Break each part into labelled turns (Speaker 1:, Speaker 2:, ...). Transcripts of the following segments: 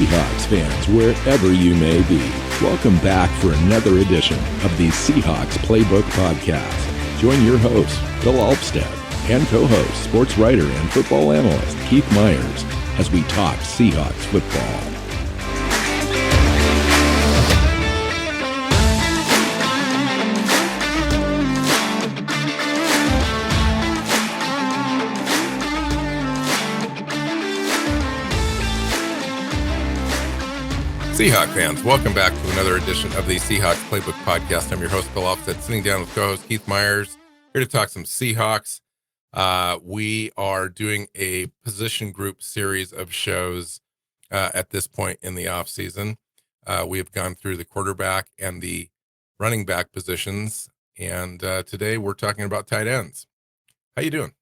Speaker 1: Seahawks fans, wherever you may be. Welcome back for another edition of the Seahawks Playbook podcast. Join your host, Bill Alvstad, and co-host, sports writer and football analyst Keith Myers, as we talk Seahawks football.
Speaker 2: Seahawks fans, welcome back to another edition of the Seahawks Playbook podcast. I'm your host, Bill Alvstad, sitting down with co-host Keith Myers, here to talk some Seahawks. We are doing a position group series of shows at this point in the offseason. We have gone through the quarterback and the running back positions, and today we're talking about tight ends. How you doing?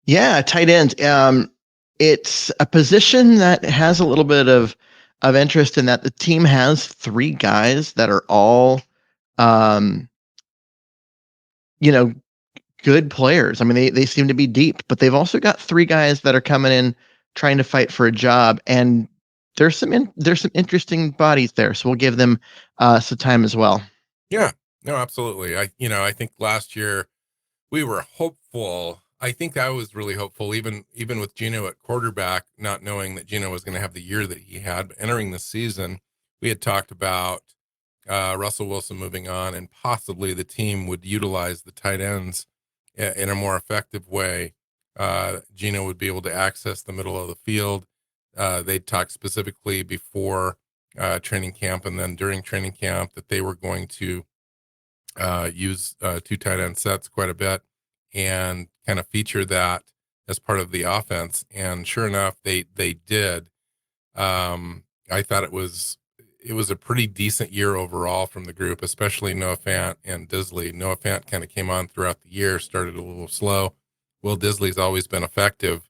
Speaker 3: Yeah, tight end. It's a position that has a little bit of interest in that the team has three guys that are all, good players. I mean, they seem to be deep, but they've also got three guys that are coming in trying to fight for a job, and there's some interesting bodies there. So we'll give them some time as well.
Speaker 2: Yeah, no, absolutely. I think last year we were hopeful. I think I was really hopeful, even with Geno at quarterback, not knowing that Geno was going to have the year that he had. But entering the season, we had talked about Russell Wilson moving on, and possibly the team would utilize the tight ends in a more effective way. Geno would be able to access the middle of the field. They talked specifically before training camp and then during training camp that they were going to use two tight end sets quite a bit and kind of feature that as part of the offense. And sure enough, they did. I thought it was a pretty decent year overall from the group, especially Noah Fant and Disley. Noah Fant kind of came on throughout the year, started a little slow. Will Disley's always been effective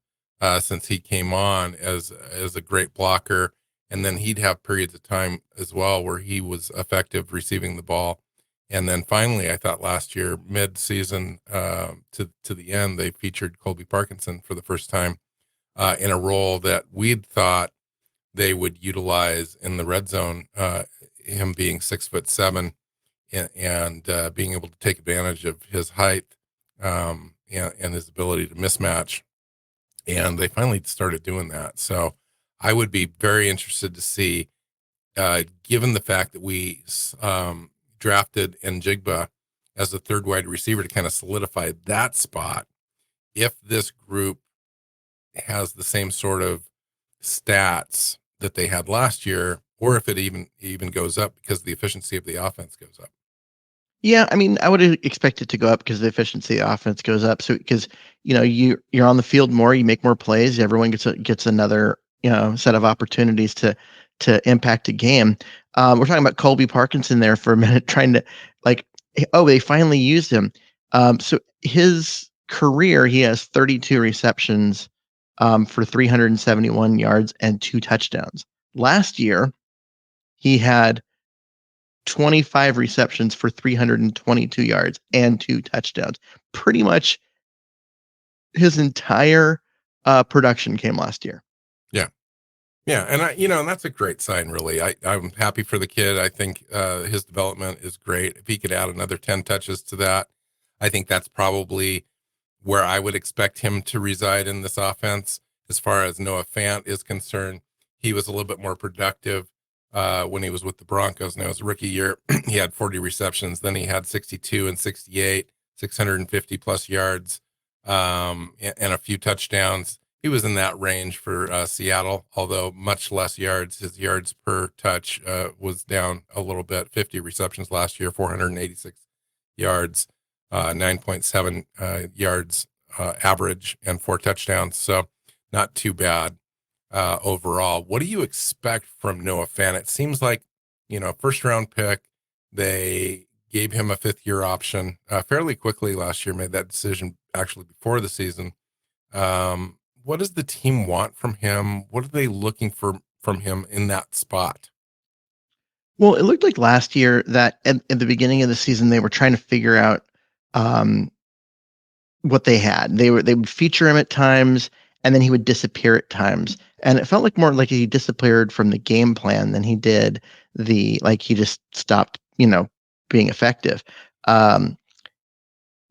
Speaker 2: since he came on as a great blocker. And then he'd have periods of time as well where he was effective receiving the ball. And then finally, I thought last year, mid-season to the end, they featured Colby Parkinson for the first time in a role that we'd thought they would utilize in the red zone, him being 6'7" and being able to take advantage of his height and his ability to mismatch. And they finally started doing that. So I would be very interested to see, given the fact that we drafted Njigba as a third wide receiver to kind of solidify that spot, if this group has the same sort of stats that they had last year, or if it even goes up because the efficiency of the offense goes up.
Speaker 3: Yeah, I mean, I would expect it to go up because the efficiency of the offense goes up. So because you're on the field more, you make more plays, everyone gets another set of opportunities to impact a game. We're talking about Colby Parkinson there for a minute, trying to they finally used him. So his career, he has 32 receptions for 371 yards and 2 touchdowns. Last year, he had 25 receptions for 322 yards and 2 touchdowns. Pretty much his entire production came last year.
Speaker 2: Yeah, and and that's a great sign, really. I'm happy for the kid. I think his development is great. If he could add another 10 touches to that, I think that's probably where I would expect him to reside in this offense. As far as Noah Fant is concerned, he was a little bit more productive when he was with the Broncos. Now, his rookie year, he had 40 receptions. Then he had 62 and 68, 650 plus yards, and a few touchdowns. He was in that range for Seattle, although much less yards. His yards per touch was down a little bit. 50 receptions last year, 486 yards, 9.7 yards average, and 4 touchdowns. So not too bad overall. What do you expect from Noah Fant? It seems like, first round pick. They gave him a 5th-year option fairly quickly last year, made that decision actually before the season. What does the team want from him? What are they looking for from him in that spot?
Speaker 3: Well, it looked like last year that at the beginning of the season, they were trying to figure out what they had. They would feature him at times, and then he would disappear at times. And it felt like more like he disappeared from the game plan than he did he just stopped, being effective. Um,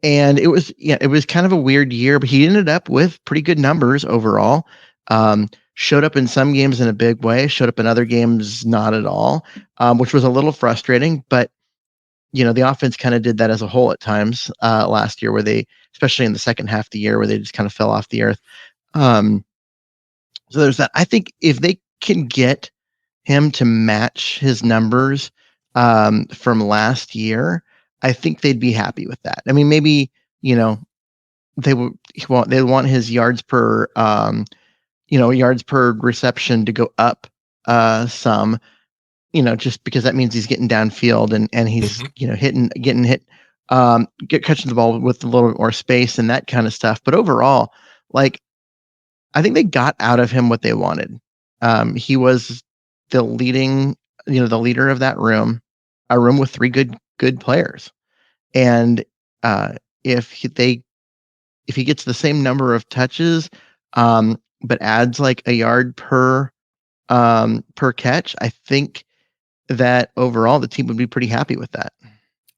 Speaker 3: and it was kind of a weird year, but he ended up with pretty good numbers overall. Showed up in some games in a big way, showed up in other games not at all, which was a little frustrating. But the offense kind of did that as a whole at times last year, where they, especially in the second half of the year, where they just kind of fell off the earth. So there's that. I think if they can get him to match his numbers from last year, I think they'd be happy with that. I mean, maybe you know they would they want his yards per reception to go up some. Just because that means he's getting downfield and he's getting hit, catching the ball with a little bit more space and that kind of stuff. But overall, like I think they got out of him what they wanted. He was the the leader of that room, a room with three good players. And if he gets the same number of touches, but adds like a yard per catch, I think that overall the team would be pretty happy with that.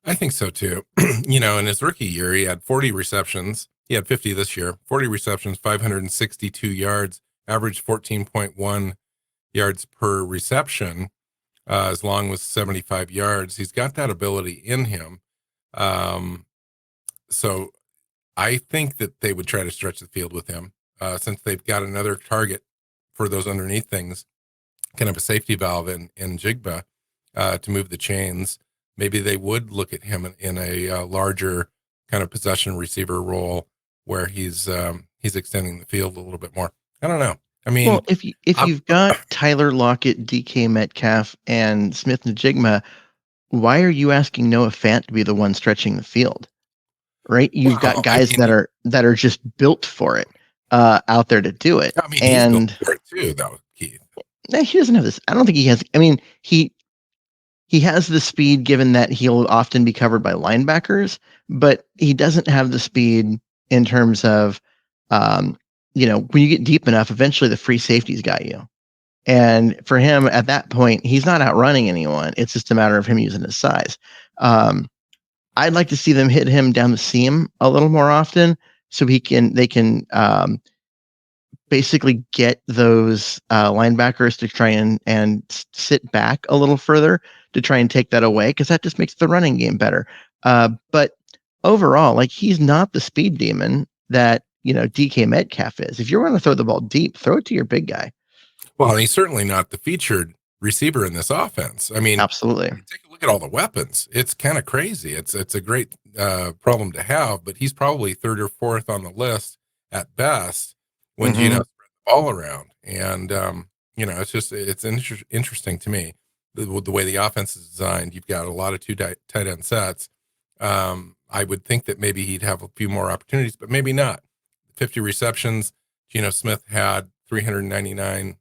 Speaker 2: I think so too. In his rookie year, he had 40 receptions. He had 50 this year, 40 receptions, 562 yards, average 14.1 yards per reception, as long as 75 yards. He's got that ability in him. So I think that they would try to stretch the field with him, since they've got another target for those underneath things, kind of a safety valve in Jigba, to move the chains. Maybe they would look at him in a larger kind of possession receiver role where he's extending the field a little bit more. I don't know. I mean,
Speaker 3: well, if you've got Tyler Lockett, DK Metcalf, and Smith Najigma, why are you asking Noah Fant to be the one stretching the field? Right? You've got guys that are just built for it out there to do it.
Speaker 2: I mean, he's built for it too, though, Keith.
Speaker 3: He doesn't have this. I don't think he has. I mean, he has the speed, given that he'll often be covered by linebackers, but he doesn't have the speed in terms of, when you get deep enough, eventually the free safeties got you. And for him at that point, he's not outrunning anyone. It's just a matter of him using his size. I'd like to see them hit him down the seam a little more often, so they can basically get those linebackers to try and sit back a little further to try and take that away, because that just makes the running game better. But overall, like, he's not the speed demon that DK Metcalf is. If you want to throw the ball deep, throw it to your big guy.
Speaker 2: Well, he's certainly not the featured receiver in this offense. I mean,
Speaker 3: absolutely.
Speaker 2: Take a look at all the weapons. It's kind of crazy. It's a great problem to have, but he's probably third or fourth on the list at best when Geno spread the ball around. And it's interesting to me the way the offense is designed. You've got a lot of two tight end sets. I would think that maybe he'd have a few more opportunities, but maybe not. 50 receptions. Geno Smith had 399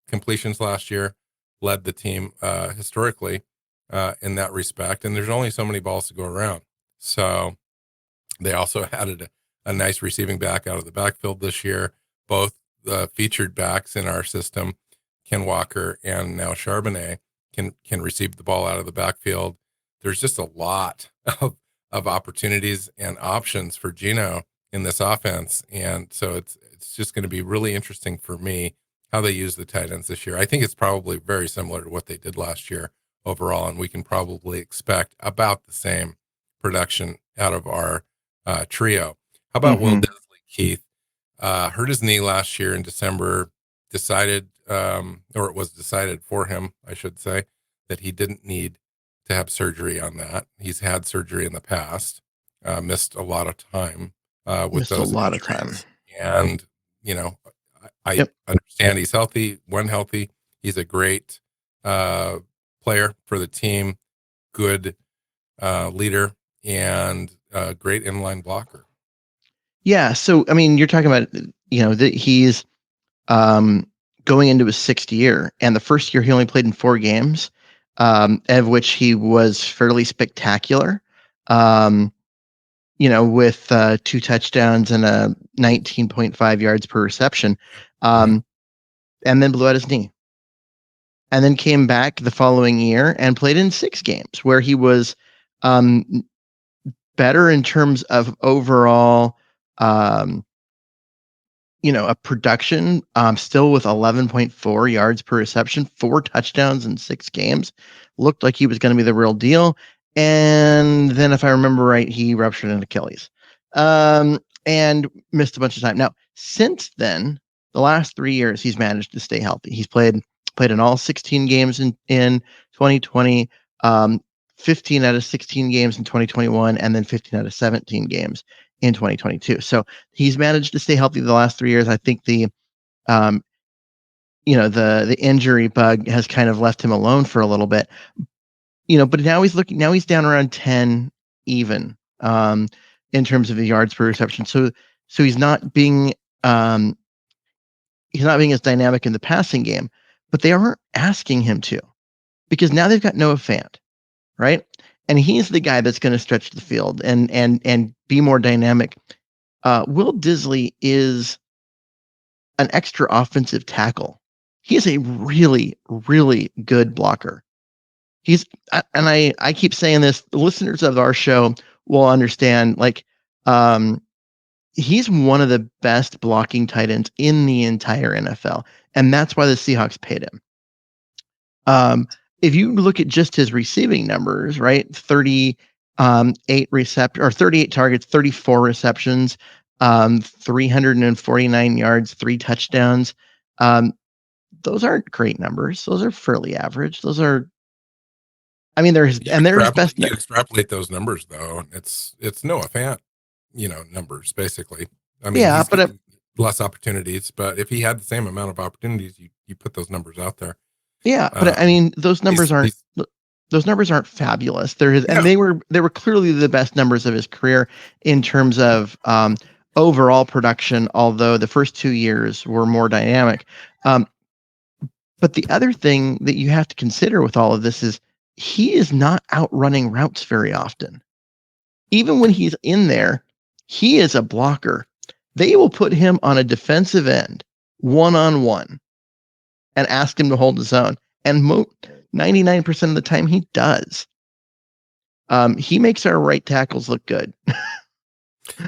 Speaker 2: completions last year, led the team historically in that respect. And there's only so many balls to go around. So they also added a nice receiving back out of the backfield this year. Both the featured backs in our system, Ken Walker and now Charbonnet, can receive the ball out of the backfield. There's just a lot of opportunities and options for Geno in this offense. And so it's just going to be really interesting for me how they use the tight ends this year. I think it's probably very similar to what they did last year overall, and we can probably expect about the same production out of our trio. How about Will Disley, Keith? Hurt his knee last year in December, decided, or it was decided for him, I should say, that he didn't need to have surgery on that. He's had surgery in the past, missed a lot of time with those injuries. And, I understand he's healthy, when healthy. He's a great player for the team, good leader, and great inline blocker.
Speaker 3: Yeah. So, I mean, you're talking about, that he's going into his sixth year, and the first year he only played in 4 games, of which he was fairly spectacular. With 2 touchdowns and a 19.5 yards per reception. and then blew out his knee. And then came back the following year and played in 6 games where he was better in terms of overall, a production, still with 11.4 yards per reception, 4 touchdowns in 6 games. Looked like he was going to be the real deal. And then, if I remember right, he ruptured an Achilles and missed a bunch of time. Now, since then, the last 3 years, he's managed to stay healthy. He's played in all 16 games in 2020, 15 out of 16 games in 2021, and then 15 out of 17 games in 2022. So he's managed to stay healthy the last 3 years. I think the injury bug has kind of left him alone for a little bit. But now he's down around 10 even in terms of the yards per reception. So he's not being as dynamic in the passing game, but they aren't asking him to, because now they've got Noah Fant, right? And he's the guy that's going to stretch the field and be more dynamic. Will Dissly is an extra offensive tackle. He is a really, really good blocker. I keep saying this, the listeners of our show will understand, he's one of the best blocking tight ends in the entire NFL. And that's why the Seahawks paid him. If you look at just his receiving numbers, right? 38 targets, 34 receptions, 349 yards, 3 touchdowns. Those aren't great numbers. Those are fairly average. Those are, they're his best.
Speaker 2: You extrapolate those numbers though. It's Noah Fant, numbers basically. He's getting less opportunities, but if he had the same amount of opportunities, you put those numbers out there.
Speaker 3: Yeah, but those numbers aren't fabulous. And they were clearly the best numbers of his career in terms of overall production, although the first 2 years were more dynamic. But the other thing that you have to consider with all of this is he is not outrunning routes very often. Even when he's in there, he is a blocker. They will put him on a defensive end, one-on-one, and ask him to hold his own. And 99% of the time he does. He makes our right tackles look good.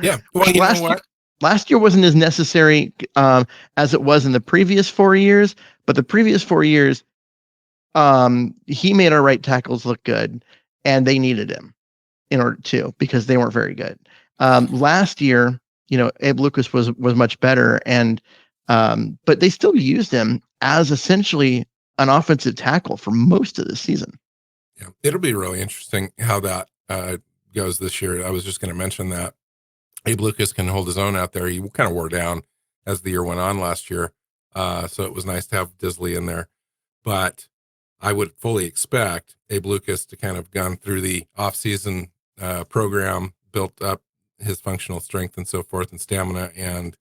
Speaker 2: Yeah. Well,
Speaker 3: last year wasn't as necessary as it was in the previous 4 years, but the previous 4 years, he made our right tackles look good, and they needed him in order to, because they weren't very good. Last year, Abe Lucas was much better, and but they still used him as essentially an offensive tackle for most of the season.
Speaker 2: Yeah, it'll be really interesting how that goes this year. I was just going to mention that Abe Lucas can hold his own out there. He kind of wore down as the year went on last year, so it was nice to have Dissly in there. But I would fully expect Abe Lucas to kind of gone through the off-season program, built up his functional strength and so forth and stamina, and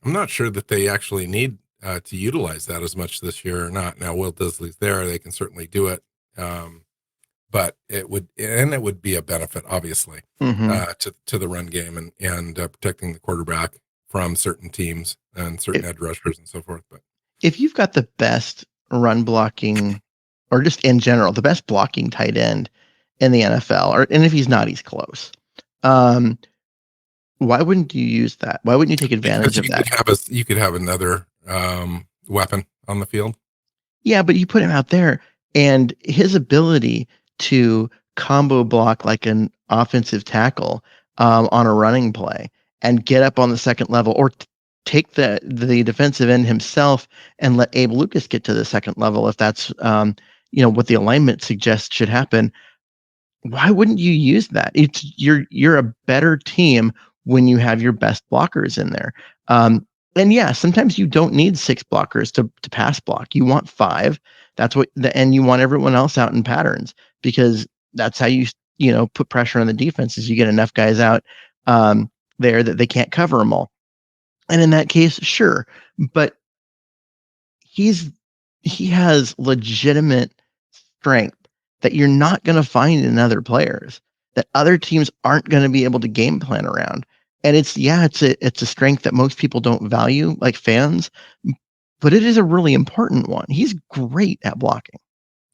Speaker 2: I'm not sure that they actually need to utilize that as much this year or not. Now, Will Dissly's there; they can certainly do it, but it would be a benefit, obviously, to the run game and protecting the quarterback from certain teams and certain edge rushers and so forth. But
Speaker 3: if you've got the best run blocking, or just in general, the best blocking tight end in the NFL, and if he's not, he's close. Why wouldn't you use that? Why wouldn't you take advantage of that?
Speaker 2: You could have another weapon on the field.
Speaker 3: Yeah, but you put him out there, and his ability to combo block like an offensive tackle on a running play and get up on the second level, or take the defensive end himself and let Abe Lucas get to the second level if that's what the alignment suggests should happen. Why wouldn't you use that? You're a better team when you have your best blockers in there. And yeah, sometimes you don't need 6 blockers to pass block. You want 5. That's and you want everyone else out in patterns, because that's how you put pressure on the defense, is you get enough guys out there that they can't cover them all. And in that case, sure, but he has legitimate strength that you're not going to find in other players, that other teams aren't going to be able to game plan around. And it's a strength that most people don't value, like fans, but it is a really important one. He's great at blocking.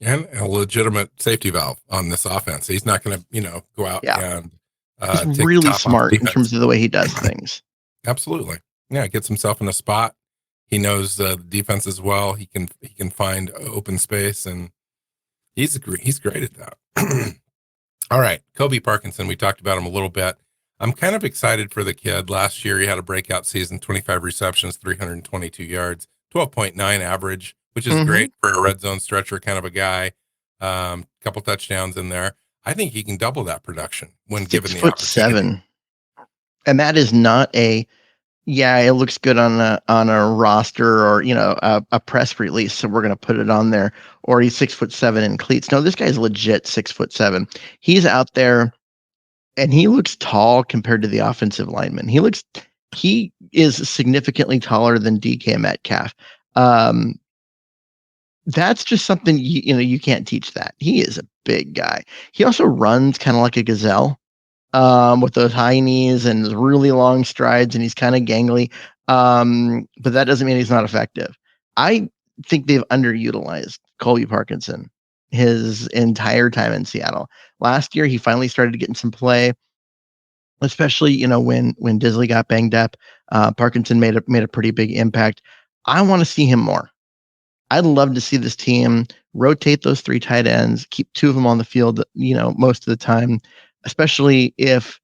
Speaker 2: And a legitimate safety valve on this offense. He's not going to, go out
Speaker 3: Yeah.
Speaker 2: and
Speaker 3: He's
Speaker 2: take the
Speaker 3: really
Speaker 2: top off
Speaker 3: smart in
Speaker 2: defense.
Speaker 3: terms of the way he does things.
Speaker 2: Absolutely. Yeah, gets himself in a spot. He knows the defense as well. He can find open space, and he's great at that. All right, Kobe Parkinson. We talked about him a little bit. I'm kind of excited for the kid. Last year, he had a breakout season: 25 receptions, 322 yards, 12.9 average, which is great for a red zone stretcher kind of a guy. Couple touchdowns in there. I think he can double that production when given the opportunity.
Speaker 3: 6'7", and that is not a. Yeah, it looks good on a roster or a press release, so we're going to put it on there. Or he's 6'7" in cleats. No, this guy's legit 6'7". He's out there, and he looks tall compared to the offensive lineman. He is significantly taller than DK Metcalf. That's just something you can't teach that. He is a big guy. He also runs kind of like a gazelle. With those high knees and really long strides, and he's kind of gangly. But that doesn't mean he's not effective. I think they've underutilized Colby Parkinson his entire time in Seattle. Last year, he finally started getting some play, especially when Disley got banged up. Parkinson made a pretty big impact. I want to see him more. I'd love to see this team rotate those 3 tight ends, keep 2 of them on the field, most of the time, especially if,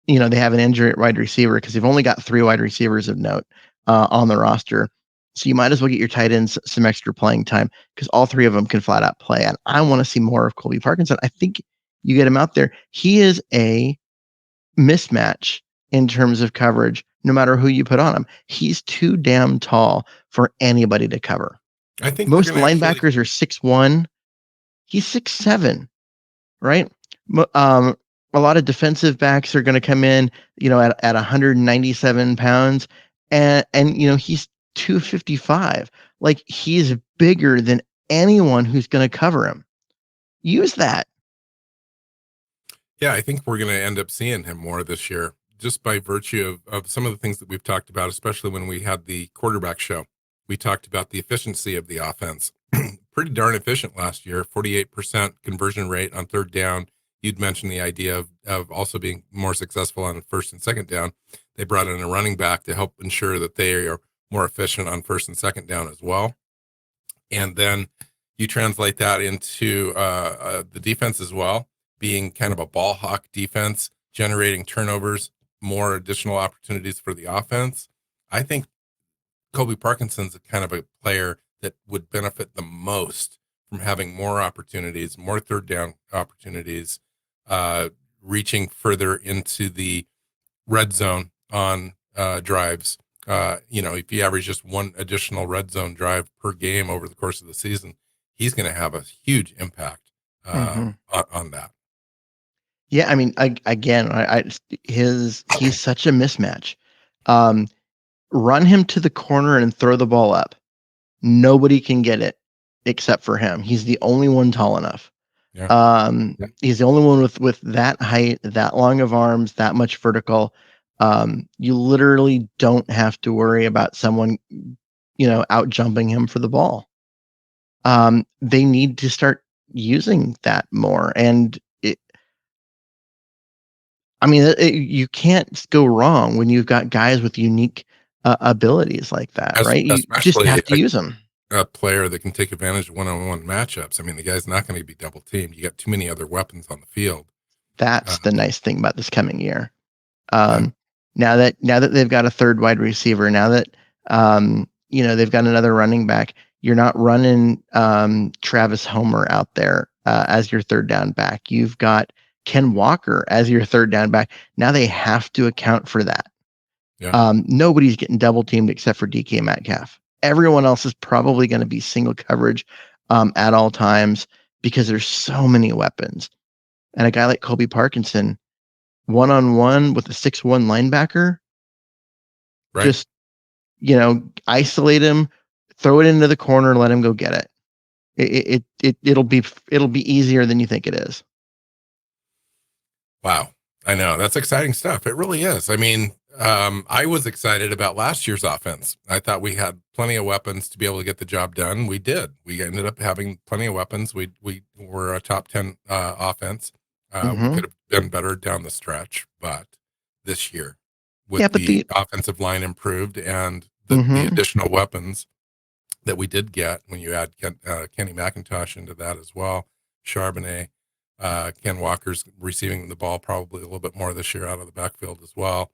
Speaker 3: they have an injury at wide receiver, because they've only got 3 wide receivers of note on the roster. So you might as well get your tight ends some extra playing time, because all 3 of them can flat out play. And I want to see more of Colby Parkinson. I think you get him out there. He is a mismatch in terms of coverage, no matter who you put on him. He's too damn tall for anybody to cover.
Speaker 2: I think
Speaker 3: most linebackers are 6'1". He's 6'7", right? A lot of defensive backs are going to come in, at 197 pounds, and he's 255. Like, he's bigger than anyone who's going to cover him. Use that.
Speaker 2: Yeah, I think we're going to end up seeing him more this year, just by virtue of some of the things that we've talked about, especially when we had the quarterback show. We talked about the efficiency of the offense. Pretty darn efficient last year, 48% conversion rate on third down. You'd mentioned the idea of also being more successful on first and second down. They brought in a running back to help ensure that they are more efficient on first and second down as well. And then you translate that into the defense as well, being kind of a ball hawk defense, generating turnovers, more additional opportunities for the offense. I think Colby Parkinson's a kind of a player that would benefit the most from having more opportunities, more third down opportunities, reaching further into the red zone on drives. If you average just 1 additional red zone drive per game over the course of the season, he's going to have a huge impact on that.
Speaker 3: Yeah, I mean, he's such a mismatch. Run him to the corner and throw the ball up. Nobody can get it except for him. He's the only one tall enough.
Speaker 2: Yeah.
Speaker 3: He's the only one with that height, that long of arms, that much vertical. You literally don't have to worry about someone, out jumping him for the ball. They need to start using that more. And you can't go wrong when you've got guys with unique abilities like that, right? You just have to use them.
Speaker 2: A player that can take advantage of one-on-one matchups. I mean, the guy's not going to be double teamed. You got too many other weapons on the field.
Speaker 3: That's the nice thing about this coming year. Now that they've got a third wide receiver, now that they've got another running back, you're not running Travis Homer out there as your third down back. You've got Ken Walker as your third down back. Now they have to account for that.
Speaker 2: Yeah.
Speaker 3: Nobody's getting double teamed except for DK Metcalf. Everyone else is probably going to be single coverage at all times, because there's so many weapons. And a guy like Colby Parkinson, one-on-one with a 6'1" linebacker,
Speaker 2: right.
Speaker 3: Just, isolate him, throw it into the corner, and let him go get it. It'll be easier than you think it is.
Speaker 2: Wow. I know, that's exciting stuff. It really is. I mean, I was excited about last year's offense. I thought we had plenty of weapons to be able to get the job done. We did. We ended up having plenty of weapons. We were a top 10 offense. We could have been better down the stretch, but this year,
Speaker 3: Yeah,
Speaker 2: with
Speaker 3: but
Speaker 2: the offensive line improved and the additional weapons that we did get, when you add Kenny McIntosh into that as well, Charbonnet, Ken Walker's receiving the ball probably a little bit more this year out of the backfield as well.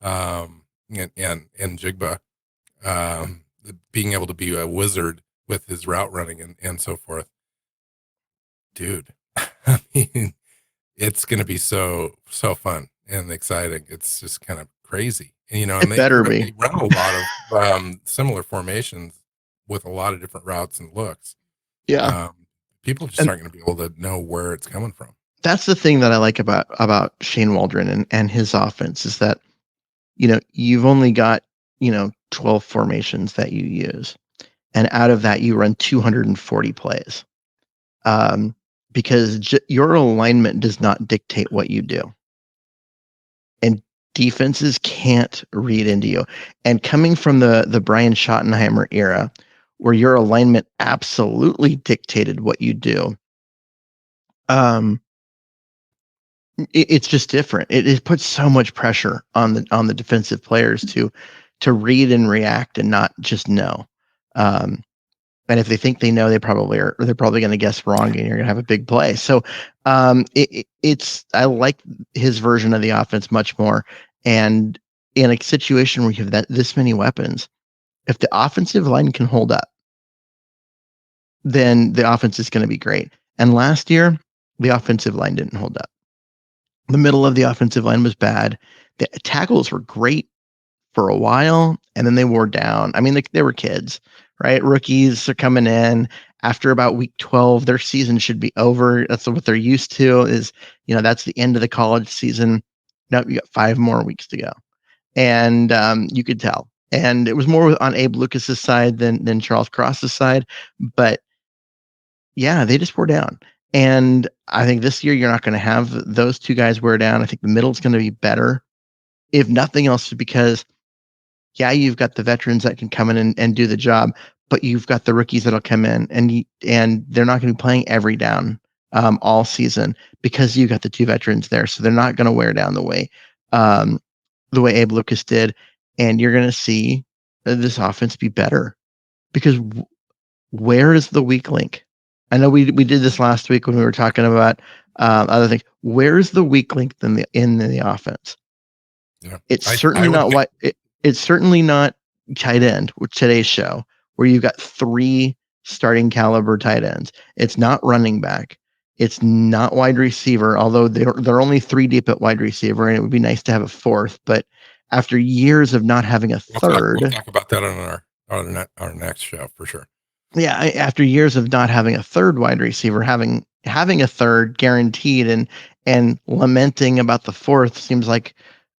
Speaker 2: And Jigba, being able to be a wizard with his route running and so forth. Dude, I mean, it's going to be so fun and exciting. It's just kind of crazy. And, and
Speaker 3: it better
Speaker 2: they
Speaker 3: be.
Speaker 2: run a lot of similar formations with a lot of different routes and looks.
Speaker 3: Yeah.
Speaker 2: People just
Speaker 3: And
Speaker 2: aren't going to be able to know where it's coming from.
Speaker 3: that's the thing that I like about Shane Waldron and his offense is that, you've only got, 12 formations that you use. And out of that, you run 240 plays. Because your alignment does not dictate what you do. And defenses can't read into you. And coming from the Brian Schottenheimer era, where your alignment absolutely dictated what you do, it's just different. It puts so much pressure on the defensive players to read and react and not just know. And if they think they know, they're probably going to guess wrong, and you're going to have a big play. So it's I like his version of the offense much more. And in a situation where you have this many weapons, if the offensive line can hold up, then the offense is going to be great. And last year, the offensive line didn't hold up. The middle of the offensive line was bad. The tackles were great for a while, and then they wore down. I mean, they were kids, right? Rookies are coming in after about week 12. Their season should be over. That's what they're used to. Is that's the end of the college season. Now you got 5 more weeks to go, and you could tell. And it was more on Abe Lucas's side than Charles Cross's side, but yeah, they just wore down. And I think this year you're not going to have those two guys wear down. I think the middle is going to be better, if nothing else, because you've got the veterans that can come in and do the job, but you've got the rookies that'll come in and they're not going to be playing every down all season, because you've got the 2 veterans there. So they're not going to wear down the way Abe Lucas did. And you're going to see this offense be better, because where is the weak link? I know we did this last week when we were talking about other things. Where's the weak link in the offense?
Speaker 2: Yeah.
Speaker 3: It's certainly not it's certainly not tight end with today's show, where you've got 3 starting caliber tight ends. It's not running back. It's not wide receiver, although they're only 3 deep at wide receiver, and it would be nice to have a 4th. But after years of not having a third,
Speaker 2: we'll talk about that on our next show for sure.
Speaker 3: Yeah, after years of not having a third wide receiver, having a third guaranteed and lamenting about the 4th seems like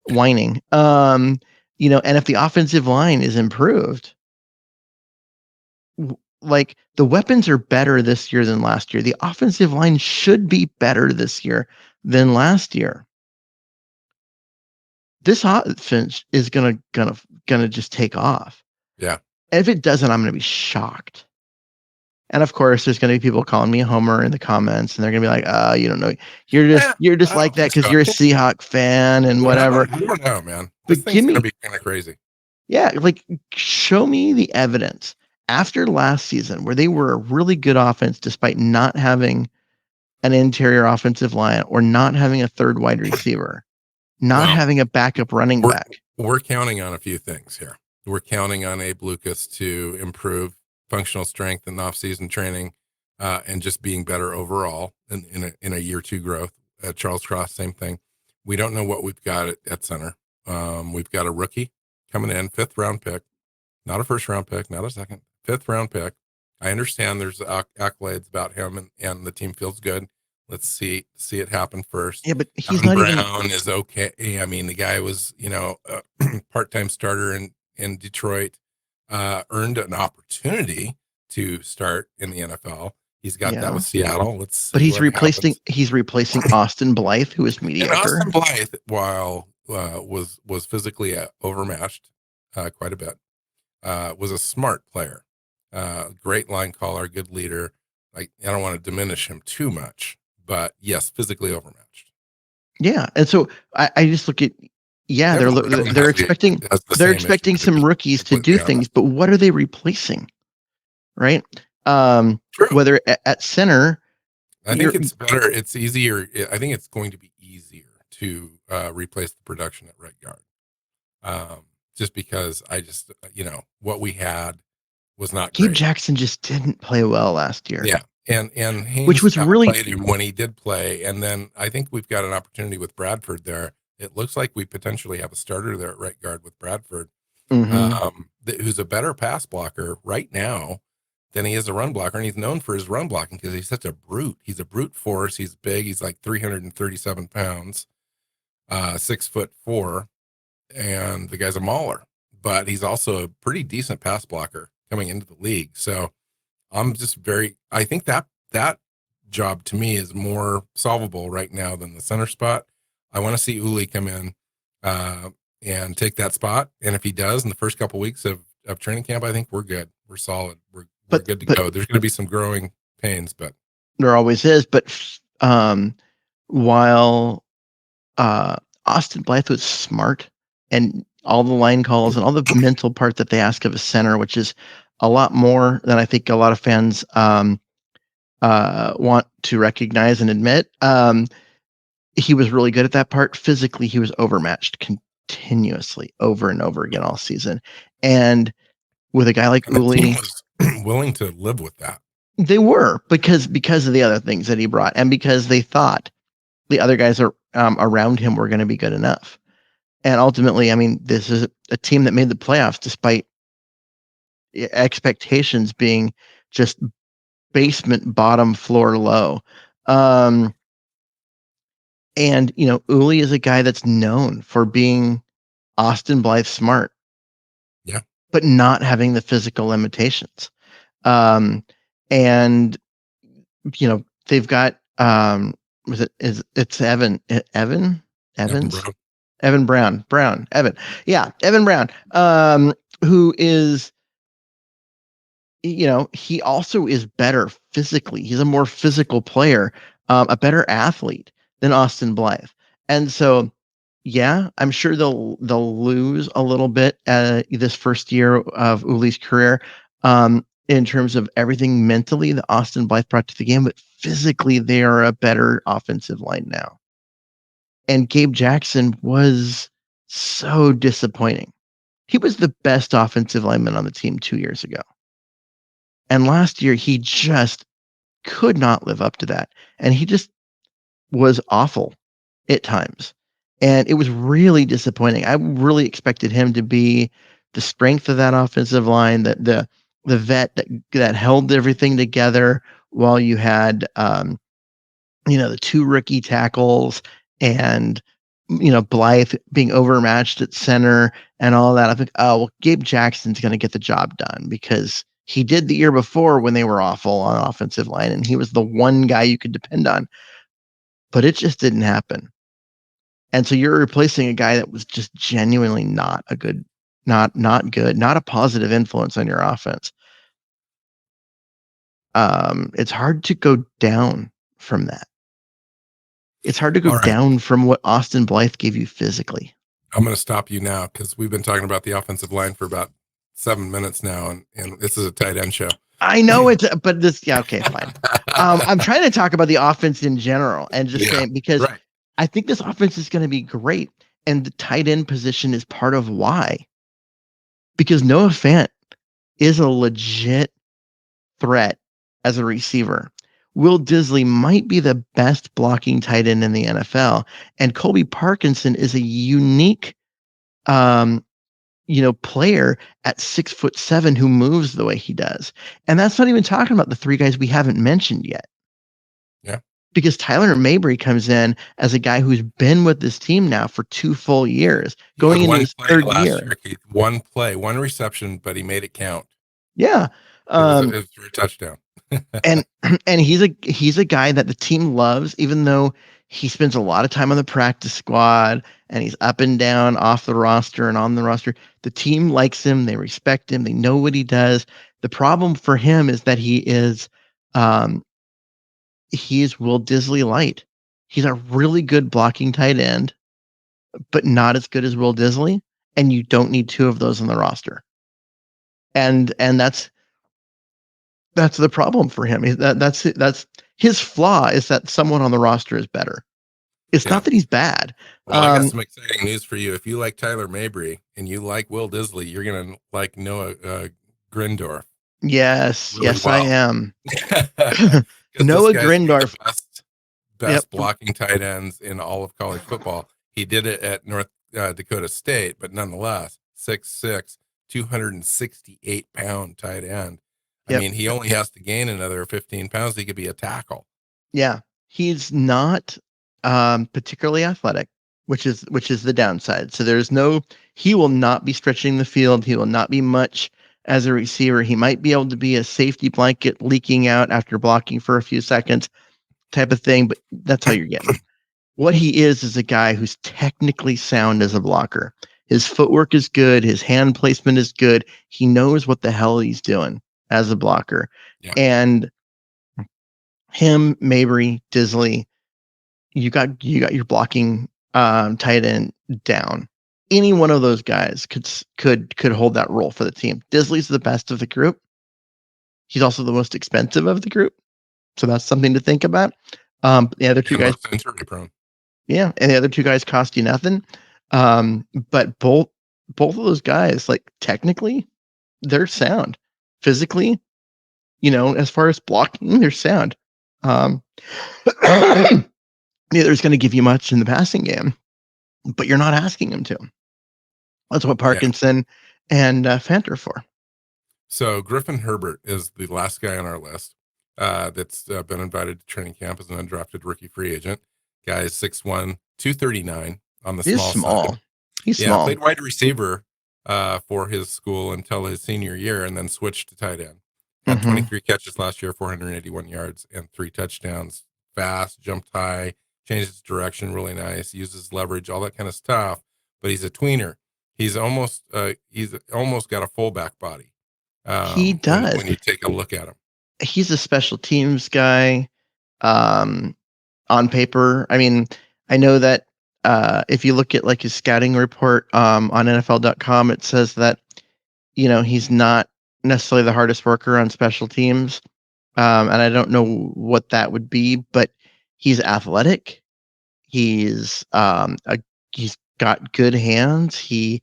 Speaker 3: whining. And if the offensive line is improved, like, the weapons are better this year than last year. The offensive line should be better this year than last year. This offense is gonna just take off.
Speaker 2: Yeah.
Speaker 3: And if it doesn't, I'm gonna be shocked. And of course, there's going to be people calling me a homer in the comments, and they're going to be like, you don't know. You're just like that because you're a Seahawks fan and whatever.
Speaker 2: I don't know, man. This thing's going to be kind of crazy.
Speaker 3: Yeah, like, show me the evidence after last season where they were a really good offense despite not having an interior offensive line, or not having a third wide receiver, not having a backup running back.
Speaker 2: We're counting on a few things here. We're counting on Abe Lucas to improve functional strength and off-season training, and just being better overall in a year 2 growth. Charles Cross, same thing. We don't know what we've got at center. We've got a rookie coming in, 5th round pick, not a 1st round pick, not a 2nd, 5th round pick. I understand there's accolades about him, and the team feels good. Let's see it happen first.
Speaker 3: Yeah, but he's
Speaker 2: Brown
Speaker 3: not
Speaker 2: is okay. I mean, the guy was, a part-time starter in Detroit. Earned an opportunity to start in the NFL. He's got that with Seattle. Let's see.
Speaker 3: But he's replacing Austin Blythe, who is mediocre.
Speaker 2: And Austin Blythe, while was physically overmatched quite a bit. Was a smart player, great line caller, good leader. I don't want to diminish him too much, but yes, physically overmatched.
Speaker 3: Yeah, and so I just look at
Speaker 2: Kevin Brown
Speaker 3: they're
Speaker 2: has
Speaker 3: expecting
Speaker 2: the same issue, to
Speaker 3: some
Speaker 2: be
Speaker 3: rookies to
Speaker 2: completely
Speaker 3: do
Speaker 2: honest.
Speaker 3: things, but what are they replacing? Right?
Speaker 2: True.
Speaker 3: Whether at center,
Speaker 2: I think it's better. It's easier. I think it's going to be easier to replace the production at right guard. Just because what we had was not
Speaker 3: Gabe
Speaker 2: great.
Speaker 3: Jackson just didn't play well last year.
Speaker 2: Yeah. And Haynes
Speaker 3: which was really
Speaker 2: outplayed him when he did play. And then I think we've got an opportunity with Bradford there. It looks like we potentially have a starter there at right guard with Bradford, who's a better pass blocker right now than he is a run blocker. And he's known for his run blocking because he's such a brute. He's a brute force. He's big. He's like 337 pounds, 6'4", and the guy's a mauler, but he's also a pretty decent pass blocker coming into the league. So I'm just I think that job to me is more solvable right now than the center spot. I want to see Uli come in and take that spot. And if he does in the first couple of weeks of training camp, I think we're good. We're solid. We're good to go. There's going to be some growing pains, but
Speaker 3: there always is. But while Austin Blythe was smart and all the line calls and all the mental part that they ask of a center, which is a lot more than I think a lot of fans want to recognize and admit. He was really good at that part. Physically, he was overmatched continuously over and over again all season. And with a guy like Uli,
Speaker 2: the team was willing to live with that.
Speaker 3: They were because of the other things that he brought, and because they thought the other guys are around him were going to be good enough. And ultimately, I mean, this is a team that made the playoffs despite expectations being just basement bottom floor low. And Uli is a guy that's known for being Austin Blythe smart, but not having the physical limitations. And they've got it's Evan Brown, who is, he also is better physically. He's a more physical player, a better athlete than Austin Blythe. And so, yeah, I'm sure they'll lose a little bit this first year of Uli's career in terms of everything mentally that Austin Blythe brought to the game, but physically they are a better offensive line now. And Gabe Jackson was so disappointing. He was the best offensive lineman on the team 2 years ago. And last year, he just could not live up to that. And he just was awful at times. And it was really disappointing. I really expected him to be the strength of that offensive line, that the vet that held everything together while you had, the two rookie tackles and, Blythe being overmatched at center and all that. I think, oh, well, Gabe Jackson's going to get the job done because he did the year before when they were awful on offensive line, and he was the one guy you could depend on. But it just didn't happen. And so you're replacing a guy that was just genuinely not a good, not good, not a positive influence on your offense. It's hard to go down from that. It's hard to go down from what Austin Blythe gave you physically.
Speaker 2: I'm going to stop you now because we've been talking about the offensive line for about 7 minutes now, and this is a tight end show.
Speaker 3: I know it, but okay, fine. I'm trying to talk about the offense in general and just saying, because I think this offense is going to be great, and the tight end position is part of why. Because Noah Fant is a legit threat as a receiver. Will Disley might be the best blocking tight end in the NFL, and Colby Parkinson is a unique, player at 6'7" who moves the way he does. And that's not even talking about the three guys we haven't mentioned yet.
Speaker 2: Yeah.
Speaker 3: Because Tyler Mabry comes in as a guy who's been with this team now for 2 full years, going into his third year.
Speaker 2: One play, one reception, but he made it count.
Speaker 3: Yeah.
Speaker 2: It was a touchdown.
Speaker 3: and he's a guy that the team loves, even though he spends a lot of time on the practice squad, and he's up and down off the roster and on the roster. The team likes him. They respect him. They know what he does. The problem for him is that um, he is Will Disley light. He's a really good blocking tight end, but not as good as Will Disley. And you don't need two of those on the roster. And that's the problem for him. That's his flaw, is that someone on the roster is better. It's not that he's bad.
Speaker 2: Well, I got some exciting news for you. If you like Tyler Mabry and you like Will Disley, you're going to like Noah Grindorf.
Speaker 3: Yes,
Speaker 2: really
Speaker 3: yes,
Speaker 2: well.
Speaker 3: I am.
Speaker 2: Noah
Speaker 3: Grindorf,
Speaker 2: best blocking tight ends in all of college football. He did it at North Dakota State, but nonetheless, 6'6", 268-pound tight end. I mean, he only has to gain another 15 pounds. He could be a tackle.
Speaker 3: Yeah, he's not particularly athletic, which is the downside. So he will not be stretching the field. He will not be much as a receiver. He might be able to be a safety blanket leaking out after blocking for a few seconds type of thing, but that's all you're getting. What he is a guy who's technically sound as a blocker. His footwork is good. His hand placement is good. He knows what the hell he's doing as a blocker. Yeah. And him, Mabry, Disley, you got your blocking tight end down. Any one of those guys could hold that role for the team. Disley's the best of the group. He's also the most expensive of the group, so that's something to think about. The other two guys,
Speaker 2: injury prone.
Speaker 3: Yeah, and the other two guys cost you nothing. But both of those guys, like, technically, they're sound. Physically, as far as blocking, they're sound. Neither is going to give you much in the passing game, but you're not asking him to. That's what Parkinson and Fant are for.
Speaker 2: So Griffin Herbert is the last guy on our list that's been invited to training camp as an undrafted rookie free agent. Guy is 6'1", 239 on the small side.
Speaker 3: He's small.
Speaker 2: Played wide receiver for his school until his senior year, and then switched to tight end. Had 23 catches last year, 481 yards, and 3 touchdowns. Fast, jumped high, changed his direction really nice, uses leverage, all that kind of stuff. But he's a tweener. He's almost got a fullback body.
Speaker 3: He does.
Speaker 2: When you take a look at him.
Speaker 3: He's a special teams guy. On paper, I mean, I know that if you look at like his scouting report on NFL.com, it says that he's not necessarily the hardest worker on special teams, and I don't know what that would be, but he's athletic. He's he's got good hands. He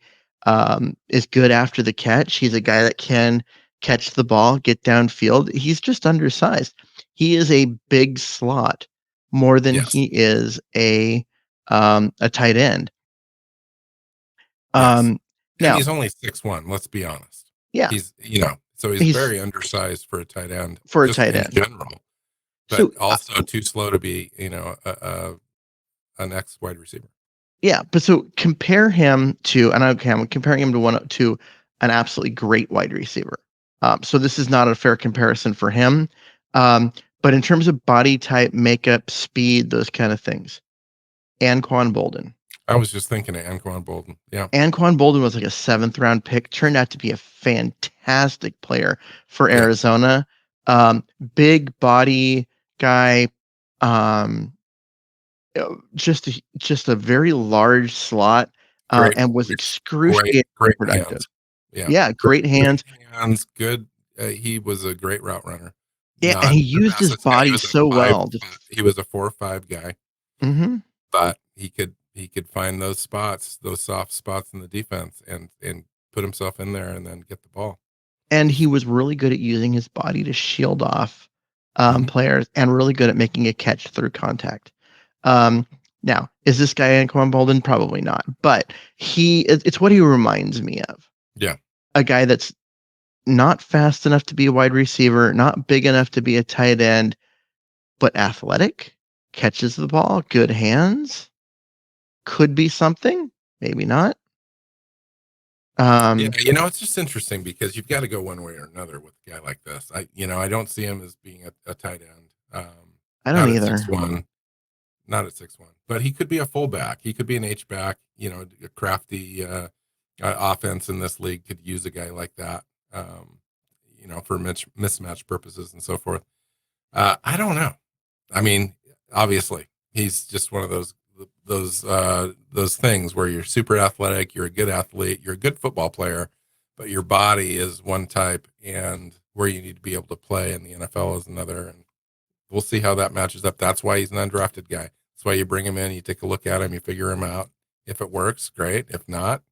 Speaker 3: is good after the catch. He's a guy that can catch the ball, get downfield. He's just undersized. He is a big slot more than he is a tight end.
Speaker 2: And now he's only 6'1", let's be honest.
Speaker 3: Yeah.
Speaker 2: He's he's very undersized for a tight end. In general. But also too slow to be, an ex wide receiver.
Speaker 3: Yeah, but so compare him to, and I'm comparing him to an absolutely great wide receiver. So this is not a fair comparison for him. But in terms of body type, makeup, speed, those kind of things, Anquan Boldin.
Speaker 2: I was just thinking of Anquan Boldin. Yeah.
Speaker 3: Anquan Boldin was like a 7th round pick, turned out to be a fantastic player for Arizona. Big body guy, just a very large slot, and was excruciatingly productive.
Speaker 2: Hands.
Speaker 3: Great hands.
Speaker 2: Good. He was a great route runner.
Speaker 3: Yeah, and he used his body so well.
Speaker 2: He was a 4-5 guy.
Speaker 3: Mm-hmm.
Speaker 2: But he could find those spots, those soft spots in the defense, and put himself in there and then get the ball.
Speaker 3: And he was really good at using his body to shield off players, and really good at making a catch through contact. Now, is this guy Anquan Boldin? Probably not, but it's what he reminds me of.
Speaker 2: Yeah.
Speaker 3: A guy that's not fast enough to be a wide receiver, not big enough to be a tight end, but athletic, catches the ball, good hands, could be something, maybe not.
Speaker 2: It's just interesting because you've got to go one way or another with a guy like this. I don't see him as being a tight end.
Speaker 3: I don't either.
Speaker 2: 6'1", not at 6'1", but he could be a fullback. He could be an H-back, a crafty offense in this league could use a guy like that, for mismatch purposes and so forth. I don't know. I mean, obviously, he's just one of those things where you're super athletic, you're a good athlete, you're a good football player, but your body is one type, and where you need to be able to play in the NFL is another. And we'll see how that matches up. That's why he's an undrafted guy. That's why you bring him in, you take a look at him, you figure him out. If it works, great. If not,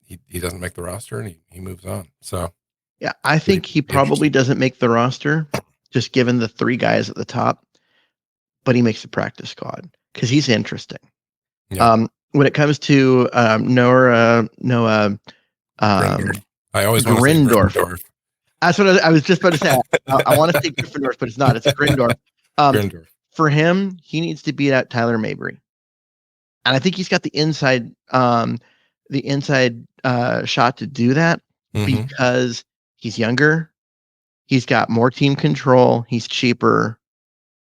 Speaker 2: he doesn't make the roster and he moves on. So
Speaker 3: yeah, I think he probably doesn't make the roster, just given the three guys at the top, but he makes the practice squad because he's interesting.
Speaker 2: Yeah.
Speaker 3: When it comes to Noah
Speaker 2: I always want to say Grindorf.
Speaker 3: That's what I was just about to say. I want to say Gryffindorf, but it's not. It's Grindorf.
Speaker 2: Grindorf.
Speaker 3: For him, he needs to beat out Tyler Mabry, and I think he's got the inside shot to do that because he's younger, he's got more team control, he's cheaper.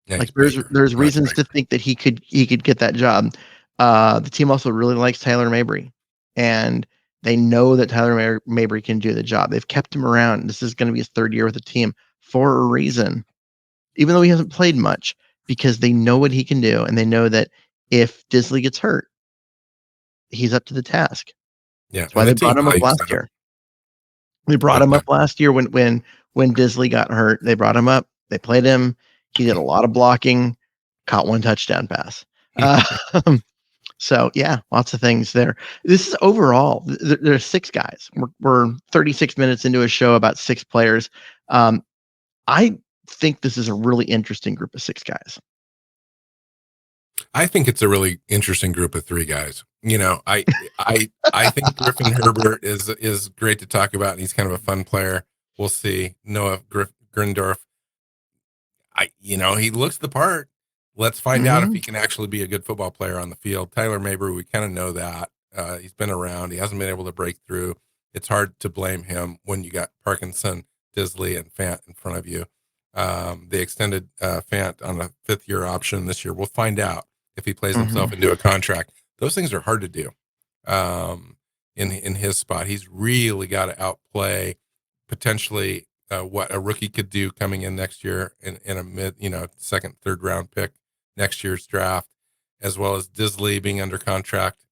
Speaker 2: Yeah,
Speaker 3: like there's reasons to think that he could get that job. The team also really likes Tyler Mabry, and they know that Tyler Mabry can do the job. They've kept him around. This is going to be his third year with the team for a reason, even though he hasn't played much, because they know what he can do, and they know that if Disley gets hurt, he's up to the task.
Speaker 2: Yeah,
Speaker 3: that's why they brought him up last year. They brought him up last year when Disley got hurt. They brought him up. They played him. He did a lot of blocking, caught one touchdown pass. So yeah, lots of things there. This is overall. There's 6 guys. We're 36 minutes into a show about 6 players. I think this is a really interesting group of 6 guys.
Speaker 2: I think it's a really interesting group of 3 guys. I think Griffin Herbert is great to talk about, and he's kind of a fun player. We'll see. Noah Grindorf. He looks the part. Let's find out if he can actually be a good football player on the field. Tyler Mabry, we kind of know that. He's been around. He hasn't been able to break through. It's hard to blame him when you got Parkinson, Disley, and Fant in front of you. They extended Fant on a 5th-year option this year. We'll find out if he plays himself into a contract. Those things are hard to do in his spot. He's really got to outplay potentially what a rookie could do coming in next year in a mid, 2nd, 3rd round pick next year's draft, as well as Disley being under contract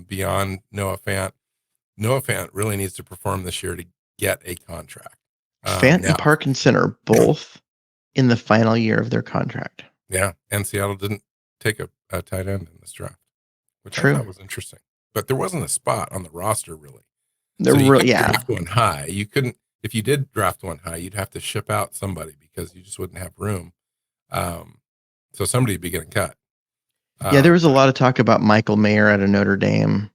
Speaker 2: beyond Noah Fant. Noah Fant really needs to perform this year to get a contract.
Speaker 3: Fant and Parkinson are both in the final year of their contract.
Speaker 2: Yeah, and Seattle didn't take a tight end in this draft, which
Speaker 3: I
Speaker 2: thought was interesting. But there wasn't a spot on the roster really.
Speaker 3: Draft
Speaker 2: one high. You couldn't. If you did draft one high, you'd have to ship out somebody because you just wouldn't have room. So somebody would be getting cut.
Speaker 3: There was a lot of talk about Michael Mayer out of Notre Dame.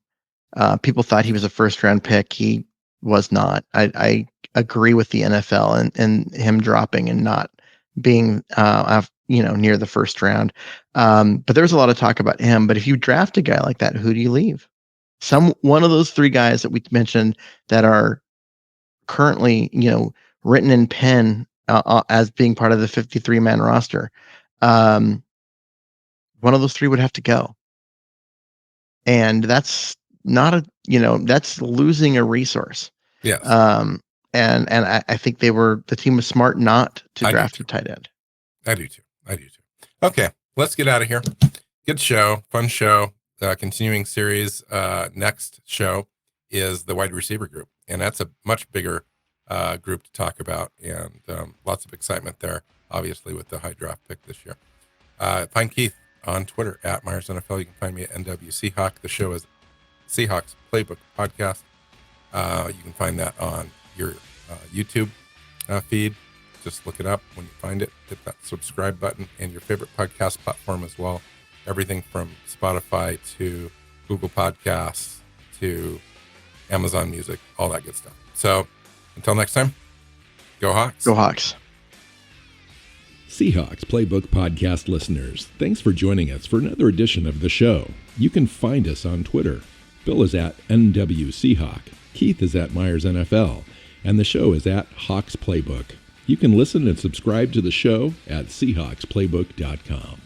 Speaker 3: People thought he was a 1st-round pick. He was not. I agree with the NFL and him dropping and not being near the 1st round. But there was a lot of talk about him. But if you draft a guy like that, who do you leave? One of those 3 guys that we mentioned that are currently, written in pen as being part of the 53-man roster. One of those 3 would have to go. And that's not that's losing a resource.
Speaker 2: Yes.
Speaker 3: And I think the team was smart not to draft a tight end.
Speaker 2: I do too. Okay, let's get out of here. Good show, fun show. Continuing series. Next show is the wide receiver group, and that's a much bigger group to talk about, and lots of excitement there, obviously, with the high draft pick this year. Find Keith on Twitter at Myers NFL. You can find me at NW Seahawk. The show is Seahawks Playbook Podcast. You can find that on your YouTube feed. Just look it up when you find it. Hit that subscribe button, and your favorite podcast platform as well. Everything from Spotify to Google Podcasts to Amazon Music, all that good stuff. So until next time, go Hawks.
Speaker 3: Go Hawks.
Speaker 1: Seahawks Playbook Podcast listeners, thanks for joining us for another edition of the show. You can find us on Twitter. Bill is at NW Seahawk. Keith is at Myers NFL. And the show is at Hawks Playbook. You can listen and subscribe to the show at SeahawksPlaybook.com.